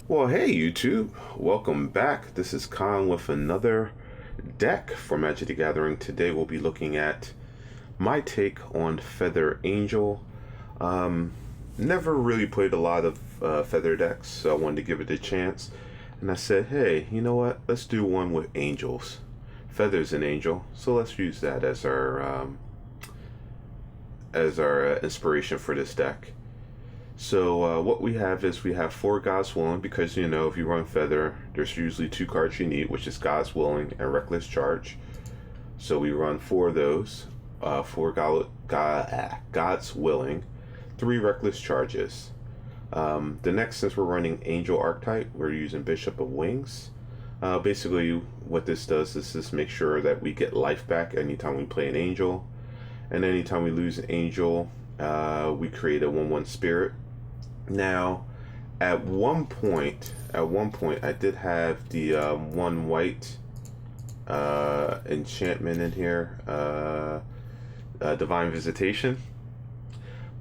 Well, hey YouTube, welcome back. This is Khan with another deck for Magic the Gathering. Today we'll be looking at my take on Feather Angel. Um, Never really played a lot of Feather decks, so I wanted to give it a chance. And I said, hey, you know what? Let's do one with Angels. Feather's an angel, so let's use that as our inspiration for this deck. So what we have is we have four God's Willing, because if you run Feather, there's usually two cards you need, which is God's Willing and Reckless Charge. So we run four of those, God's Willing, three Reckless Charges. The next, since we're running Angel Archetype, we're using Bishop of Wings. Basically, what this does is just make sure that we get life back anytime we play an Angel, and anytime we lose an Angel, we create a 1/1 Spirit. Now, at one point, I did have the one white enchantment in here, Divine Visitation,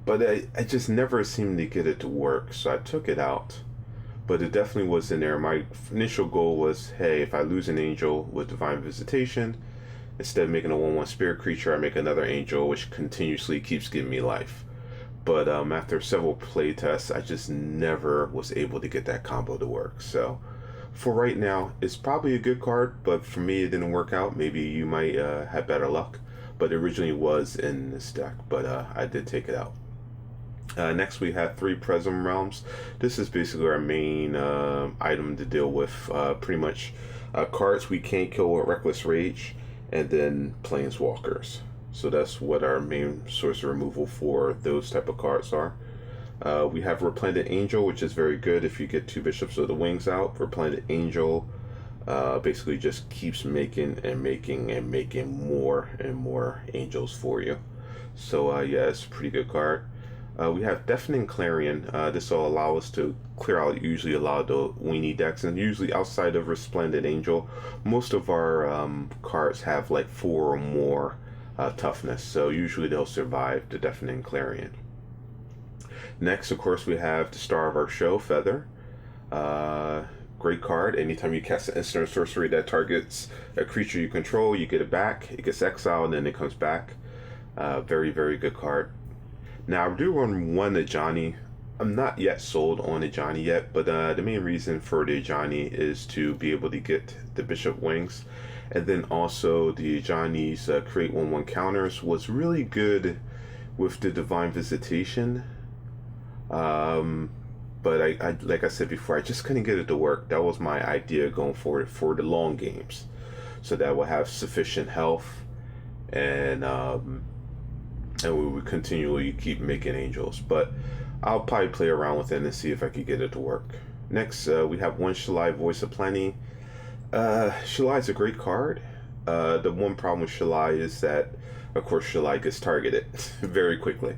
but I just never seemed to get it to work, so I took it out. But it definitely was in there. My initial goal was, hey, if I lose an angel with Divine Visitation, instead of making a 1/1 spirit creature, I make another angel, which continuously keeps giving me life. But after several play tests, I just never was able to get that combo to work. So for right now, it's probably a good card, but for me, it didn't work out. Maybe you might have better luck. But it originally was in this deck, but I did take it out. Next, we have three Prism Realms. This is basically our main item to deal with. Pretty much cards we can't kill with Reckless Rage, and then Planeswalkers. So that's what our main source of removal for those type of cards are. We have Replended Angel, which is very good if you get two Bishops of the Wings out. Replended Angel basically just keeps making and making and making more and more angels for you. So yeah, it's a pretty good card. We have Deafening Clarion. This will allow us to clear out usually a lot of the weenie decks, and usually outside of Resplendent Angel, most of our cards have like 4 or more toughness, so usually they'll survive the Deafening Clarion. Next, of course, we have the star of our show, Feather. Great card. Anytime you cast an instant or sorcery that targets a creature you control, you get it back. It gets exiled and then it comes back. Very, very good card. Now, I do run one Ajani. I'm not yet sold on Ajani yet, but the main reason for the Ajani is to be able to get the Bishop Wings. And then also the Ajani's create 1/1 counters was really good with the Divine Visitation. But I like I said before, I just couldn't get it to work. That was my idea going forward for the long games. So that we'll have sufficient health, and we would continually keep making angels. But I'll probably play around with it and see if I could get it to work. Next, we have one Shalai, Voice of Plenty. Shalai is a great card. The one problem with Shalai is that, of course, Shalai gets targeted very quickly.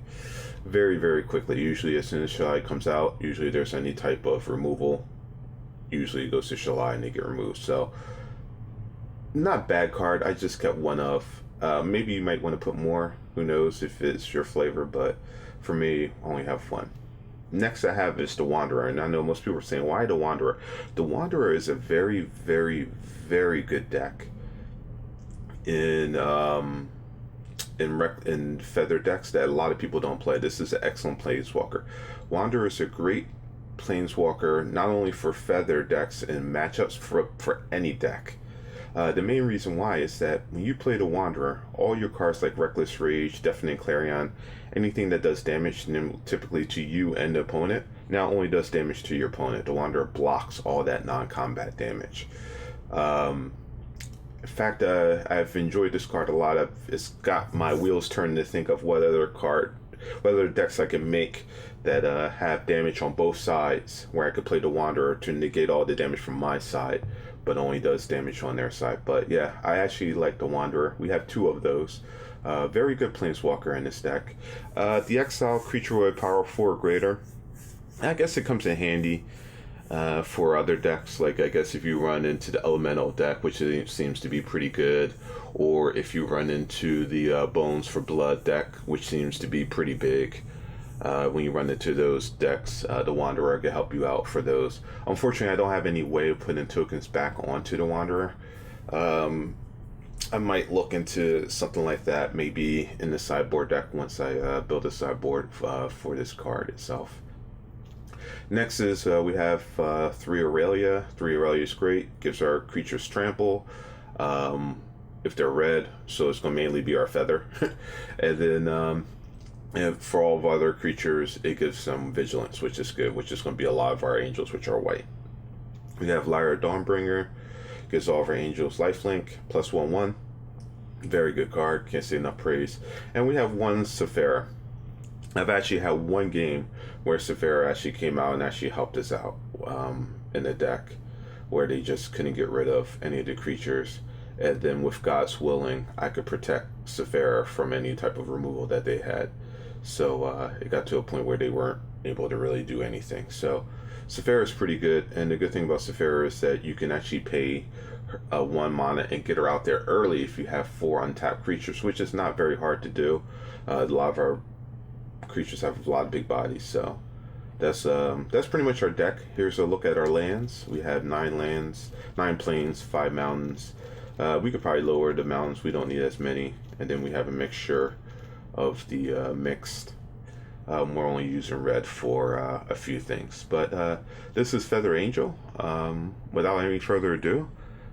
Very, very quickly. Usually as soon as Shalai comes out, usually there's any type of removal. Usually it goes to Shalai and they get removed. So, not bad card. I just kept one of. Maybe you might want to put more. Who knows if it's your flavor, but for me, I only have one. Next I have is the Wanderer, and I know most people are saying, why the Wanderer? The Wanderer is a very, very, very good deck in Feather decks that a lot of people don't play. This is an excellent Planeswalker. Wanderer is a great Planeswalker, not only for Feather decks and matchups, for any deck. The main reason why is that when you play the Wanderer, all your cards like Reckless Rage, Deafening Clarion, anything that does damage typically to you and the opponent, not only does damage to your opponent, the Wanderer blocks all that non-combat damage. In fact, I've enjoyed this card a lot. It's got my wheels turning to think of what other decks I can make that have damage on both sides, where I could play the Wanderer to negate all the damage from my side, but only does damage on their side. But yeah, I actually like the Wanderer. We have 2 of those. Very good Planeswalker in this deck. The Exile creature with power 4 or greater. I guess it comes in handy for other decks. Like, I guess if you run into the Elemental deck, which seems to be pretty good, or if you run into the Bones for Blood deck, which seems to be pretty big. When you run into those decks, the Wanderer can help you out for those. Unfortunately, I don't have any way of putting tokens back onto the Wanderer. I might look into something like that, maybe in the sideboard deck once I build a sideboard for this card itself. Next is we have 3 Aurelia. 3 Aurelia is great, gives our creatures trample. If they're red, so it's going to mainly be our feather. And then and for all of our other creatures, it gives some vigilance, which is good, which is going to be a lot of our angels, which are white. We have Lyra Dawnbringer, gives all of our angels lifelink, +1/1. Very good card, can't say enough praise. And we have 1 Sephara. I've actually had 1 game where Sephara actually came out and actually helped us out in the deck, where they just couldn't get rid of any of the creatures. And then with God's willing, I could protect Sephara from any type of removal that they had. So it got to a point where they weren't able to really do anything. So Sephara is pretty good, and the good thing about Sephara is that you can actually pay 1 mana and get her out there early if you have 4 untapped creatures, which is not very hard to do. A lot of our creatures have a lot of big bodies, so that's pretty much our deck. Here's a look at our lands. We have 9 lands, 9 plains, 5 mountains. We could probably lower the mountains, we don't need as many. And then we have a mixture of the mixed. We're only using red for a few things. But this is Feather Angel. Without any further ado,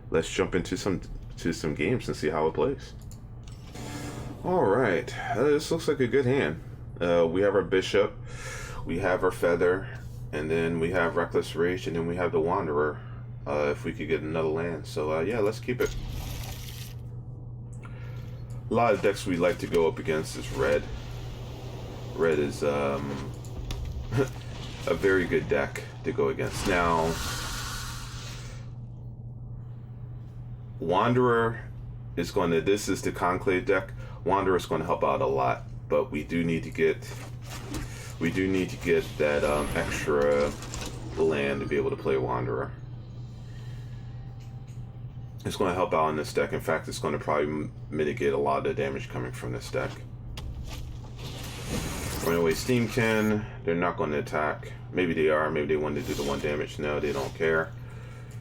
let's jump into some games and see how it plays. Alright, this looks like a good hand. We have our Bishop, we have our Feather, and then we have Reckless Rage, and then we have the Wanderer. If we could get another land. So yeah, let's keep it. A lot of decks we like to go up against is red. Red is a very good deck to go against. Now, Wanderer is going to, this is the Conclave deck. Wanderer is going to help out a lot, but we do need to get that extra land to be able to play Wanderer. It's going to help out in this deck. In fact, it's going to probably mitigate a lot of the damage coming from this deck. Runaway Steamkin, they're not going to attack. Maybe they are. Maybe they want to do the 1 damage. No, they don't care.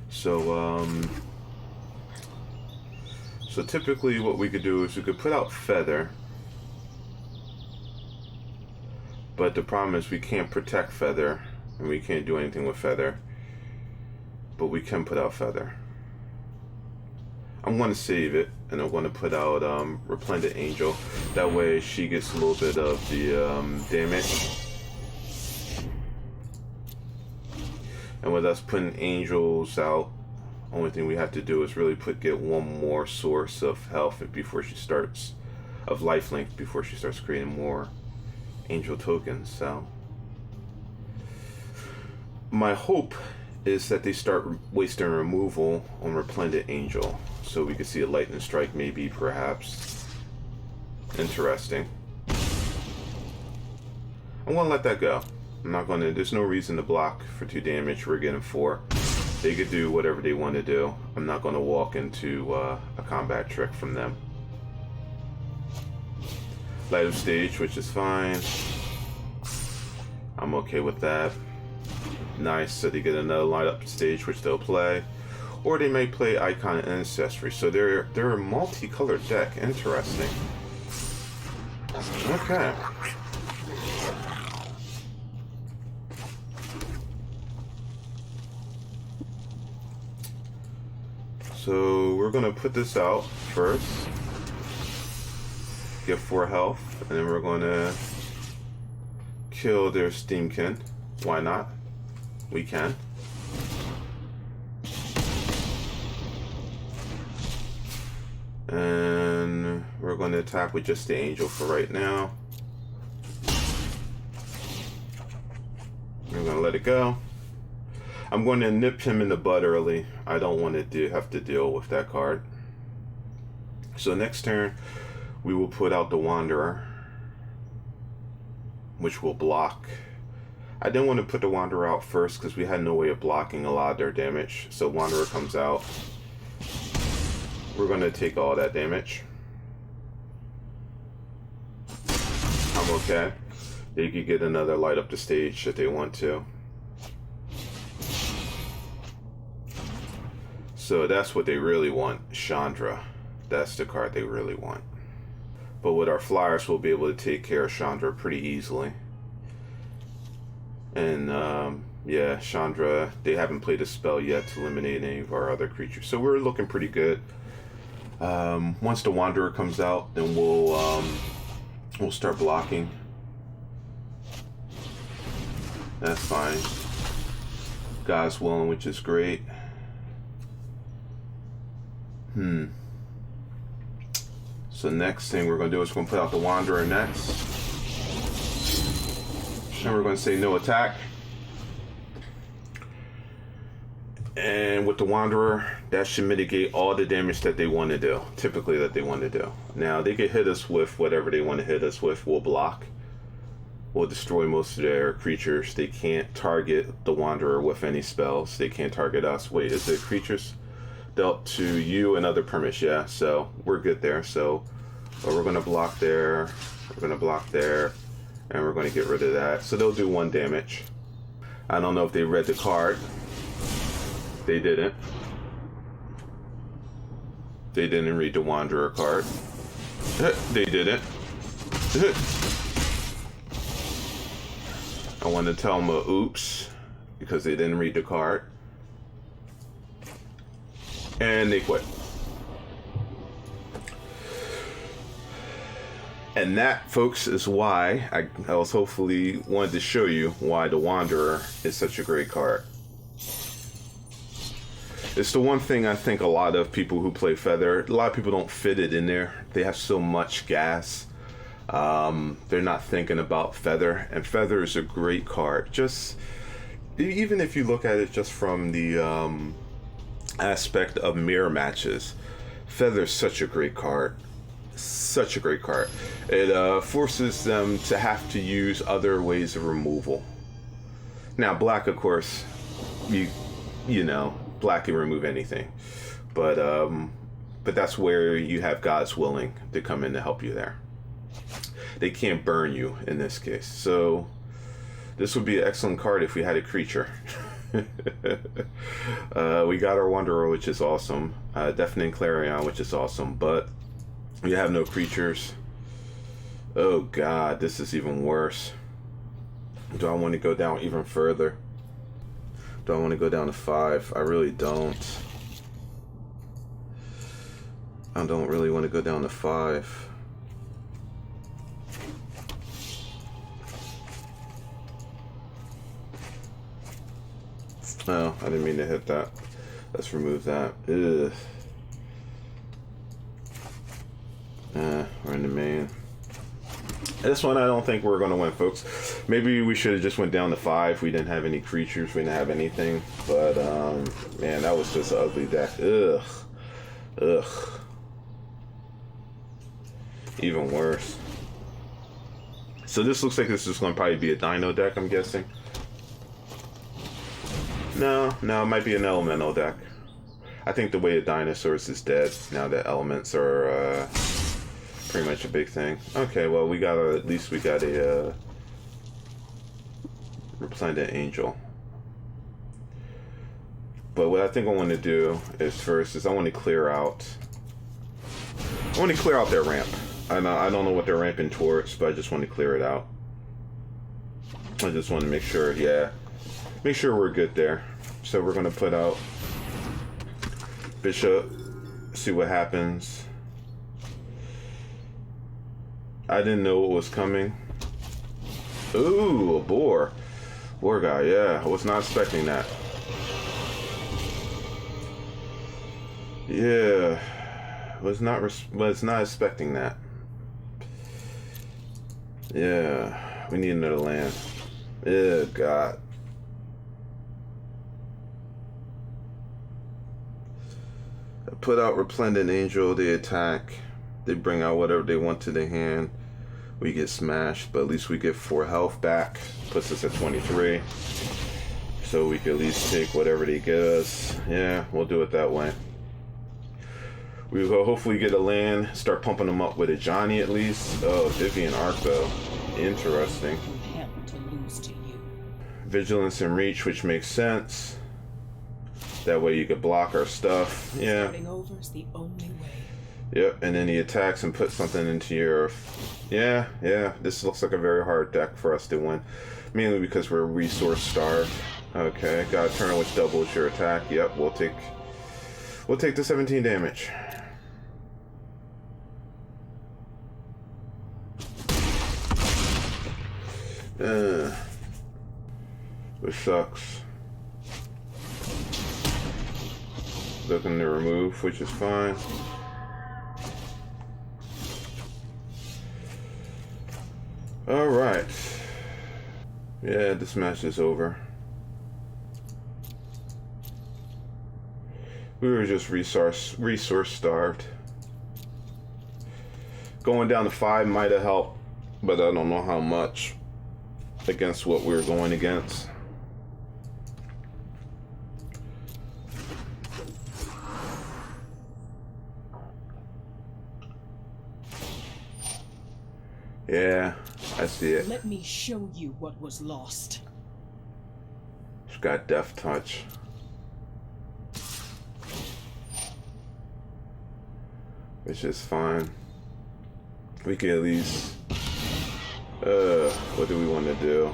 So, so typically what we could do is we could put out Feather. But the problem is we can't protect Feather, and we can't do anything with Feather. But we can put out Feather. I'm going to save it, and I'm going to put out Resplendent Angel. That way she gets a little bit of the damage. And with us putting angels out, only thing we have to do is really get 1 more source of health before she starts, of lifelink, before she starts creating more angel tokens. So my hope is that they start wasting removal on Resplendent Angel, so we could see a lightning strike, maybe, perhaps. Interesting. I'm gonna let that go. I'm not gonna, there's no reason to block for 2 damage. We're getting 4. They could do whatever they want to do. I'm not gonna walk into a combat trick from them. Light of Stage, which is fine. I'm okay with that. Nice, so they get another light up stage, which they'll play. Or they may play Icon and Ancestry. So they're a multicolored deck. Interesting. Okay. So we're gonna put this out first. Get 4 health, and then we're gonna kill their Steamkin. Why not? We can. And we're going to attack with just the angel for right now. We're going to let it go. I'm going to nip him in the bud early. I don't want to have to deal with that card. So next turn, we will put out the Wanderer, which will block. I didn't want to put the Wanderer out first because we had no way of blocking a lot of their damage. So Wanderer comes out. We're going to take all that damage. I'm okay. They could get another light up the stage if they want to. So that's what they really want, Chandra. That's the card they really want. But with our flyers, we'll be able to take care of Chandra pretty easily. And yeah, Chandra, they haven't played a spell yet to eliminate any of our other creatures. So we're looking pretty good. Once the Wanderer comes out, then we'll start blocking. That's fine. God's willing, which is great. So next thing we're going to do is we're going to put out the Wanderer next. And we're going to say no attack. And with the Wanderer, that should mitigate all the damage that they want to do. Typically that they want to do. Now they can hit us with whatever they want to hit us with. We'll block. We'll destroy most of their creatures. They can't target the Wanderer with any spells. They can't target us. Wait, is it creatures? Dealt to you and other permits, yeah, so we're good there. So we're going to block there, we're going to block there, and we're going to get rid of that. So they'll do 1 damage. I don't know if they read the card. They didn't. They didn't read the Wanderer card. They didn't. I want to tell them a oops, because they didn't read the card. And they quit. And that, folks, is why I was hopefully wanted to show you why the Wanderer is such a great card. It's the one thing I think a lot of people who play Feather, a lot of people don't fit it in there. They have so much gas. They're not thinking about Feather. And Feather is a great card. Just, even if you look at it just from the aspect of mirror matches, Feather's such a great card. Such a great card. It forces them to have to use other ways of removal. Now black, of course, you know, black can remove anything, but that's where you have God's willing to come in to help you there. They can't burn you in this case, so this would be an excellent card if we had a creature. We got our Wanderer, which is awesome. Deafening Clarion, which is awesome, but we have no creatures. Oh god, this is even worse. Do I want to go down even further? Do I want to go down to 5? I really don't. I don't really want to go down to 5. Oh, I didn't mean to hit that. Let's remove that. Ugh. We're in the main. This one I don't think we're going to win, folks. Maybe we should have just went down to 5. We didn't have any creatures. We didn't have anything. But, man, that was just an ugly deck. Ugh. Ugh. Even worse. So this looks like this is going to probably be a Dino deck, I'm guessing. No, it might be an Elemental deck. I think the way of Dinosaurs is dead now that Elements are pretty much a big thing. Okay, well, at least we got a Resplendent Angel. But what I think I want to do is I want to clear out their ramp. I don't know what they're ramping towards, but I just want to clear it out. I just want to make sure, make sure we're good there. So we're going to put out Bishop, see what happens. I didn't know what was coming. Ooh, a boar. Boar guy, yeah. I was not expecting that. Yeah. Was not expecting that. Yeah. We need another land. Oh, God. I put out Resplendent Angel, they attack. They bring out whatever they want to their hand. We get smashed, but at least we get 4 health back. Puts us at 23. So we can at least take whatever they give us. Yeah, we'll do it that way. We will hopefully get a land, start pumping them up with a Johnny at least. Oh, Vivian Arc though. Interesting. Vigilance and reach, which makes sense. That way you could block our stuff. Yeah. Starting over is the only way. Yep, and then he attacks and puts something into your... Yeah. This looks like a very hard deck for us to win. Mainly because we're resource starved. Okay, got a turn which doubles your attack. Yep, we'll take the 17 damage. Which sucks. Looking to remove, which is fine. Alright. Yeah, this match is over. We were just resource starved. Going down to 5 might have helped, but I don't know how much against what we were going against. Yeah, I see it. Let me show you what was lost. She's got Death Touch. Which is fine. We can at least... what do we want to do?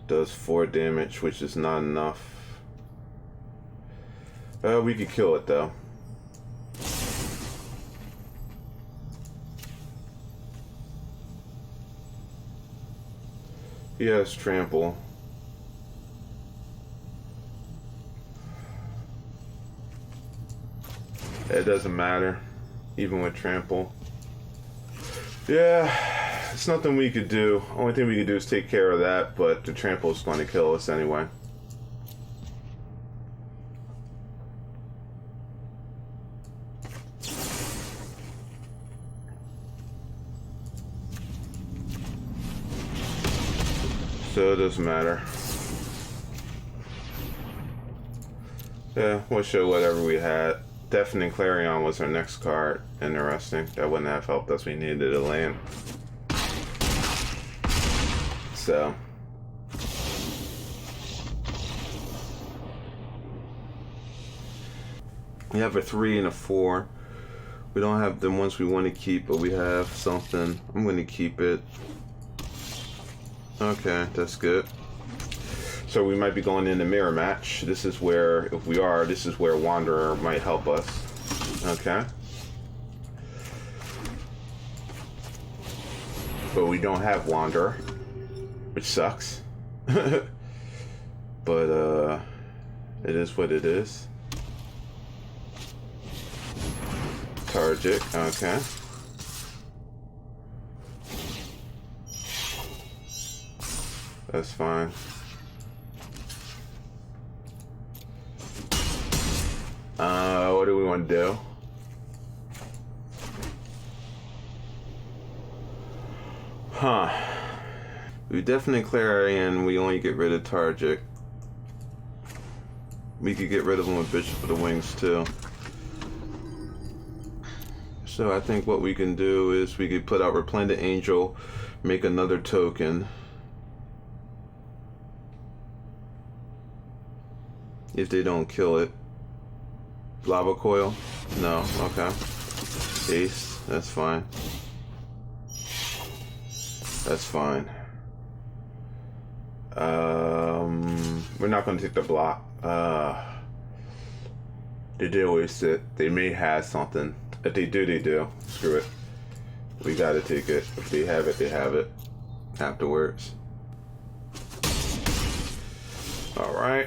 Does 4 damage, which is not enough. We could kill it though. He has trample. It doesn't matter, even with trample. Yeah, it's nothing we could do. Only thing we could do is take care of that, but the trample is going to kill us anyway. So it doesn't matter. Yeah, we'll show whatever we had. Deafening Clarion was our next card. Interesting. That wouldn't have helped us. We needed a land. So. We have a 3 and a 4. We don't have the ones we want to keep, but we have something. I'm going to keep it. Okay, that's good. So we might be going in the mirror match. This is where, if we are, this is where Wanderer might help us. Okay. But we don't have Wanderer, which sucks. But, it is what it is. Target, okay. That's fine. What do we want to do? Huh. We definitely Clarion. We only get rid of Targic. We could get rid of him with Bishop of the Wings too. So I think what we can do is we could put out Resplendent Angel, make another token. If they don't kill it. Lava Coil? No, okay. Ace, that's fine. That's fine. We're not gonna take the block. They did waste it. They may have something. If they do, they do. Screw it. We gotta take it. If they have it, they have it. Afterwards. Alright.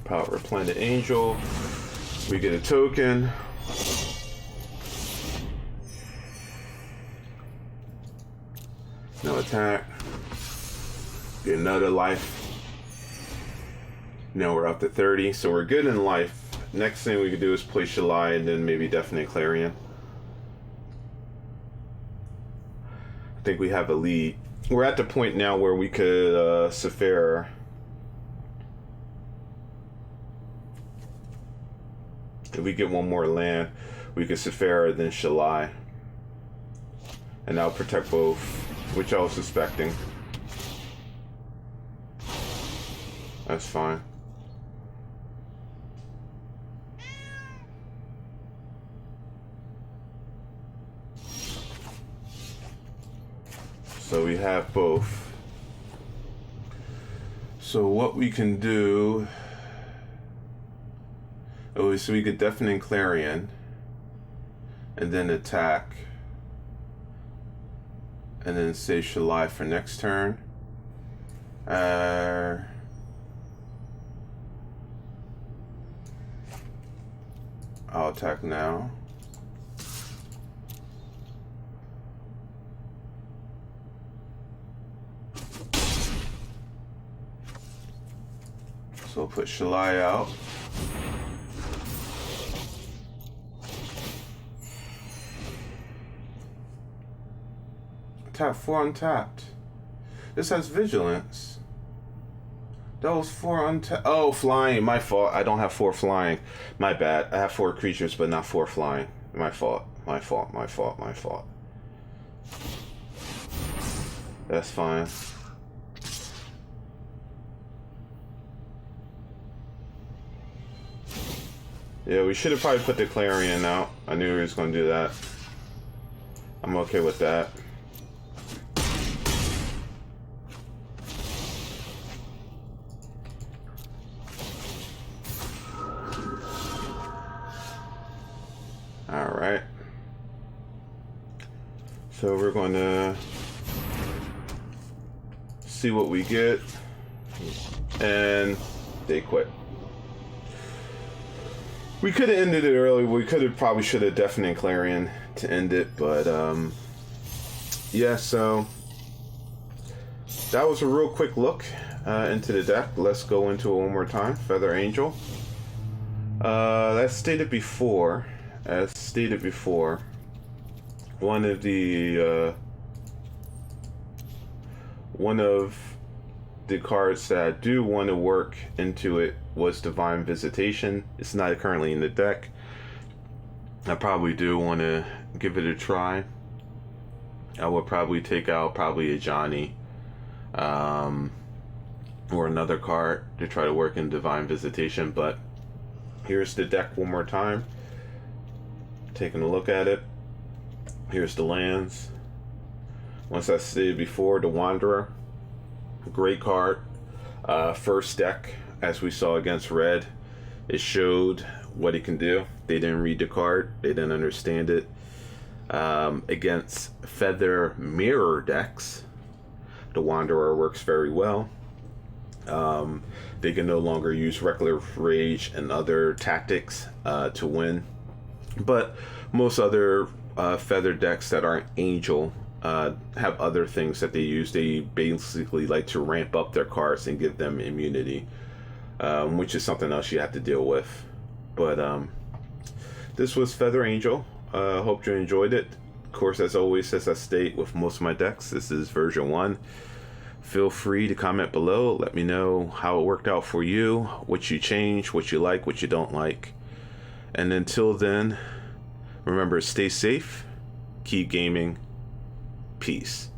Power Resplendent Angel. We get a token. No attack. Get another life. Now we're up to 30, so we're good in life. Next thing we could do is play Shalai and then maybe Deafening Clarion. I think we have a lead. We're at the point now where we could Sephira. If we get one more land, we could Sephira then Shalai. And that'll protect both, which I was suspecting. That's fine. So we have both. So what we can do... Oh, so we could Deafening Clarion. And then attack. And then save Shalai for next turn. I'll attack now. So we'll put Shalai out. Tap 4 untapped. This has vigilance. That was 4 untapped. Oh, flying. My fault. I don't have 4 flying. My bad. I have 4 creatures, but not 4 flying. My fault. My fault. My fault. My fault. That's fine. Yeah, we should have probably put the Clarion out. I knew he was going to do that. I'm okay with that. Alright. So we're going to see what we get. And they quit. We could have ended it early. We probably should have Deafening Clarion to end it, but yeah, so that was a real quick look into the deck. Let's go into it one more time. Feather Angel. As stated before, one of the cards that I do want to work into it was Divine Visitation. It's not currently in the deck. I probably do want to give it a try. I would probably take out a Johnny or another card to try to work in Divine Visitation, but here's the deck one more time. Taking a look at it. Here's the lands. Once I stated before, the Wanderer. Great card. First deck, as we saw against Red, it showed what it can do. They didn't read the card. They didn't understand it. Against Feather Mirror decks, the Wanderer works very well. They can no longer use Reckless Rage and other tactics to win. But most other Feather decks that aren't Angel have other things that they use. They basically like to ramp up their cards and give them immunity, which is something else you have to deal with. But this was Feather Angel. Hope you enjoyed it. Of course, as always, as I state with most of my decks, this is version 1. Feel free to comment below. Let me know how it worked out for you, what you changed, what you like, what you don't like. And until then, remember, stay safe, keep gaming. Peace.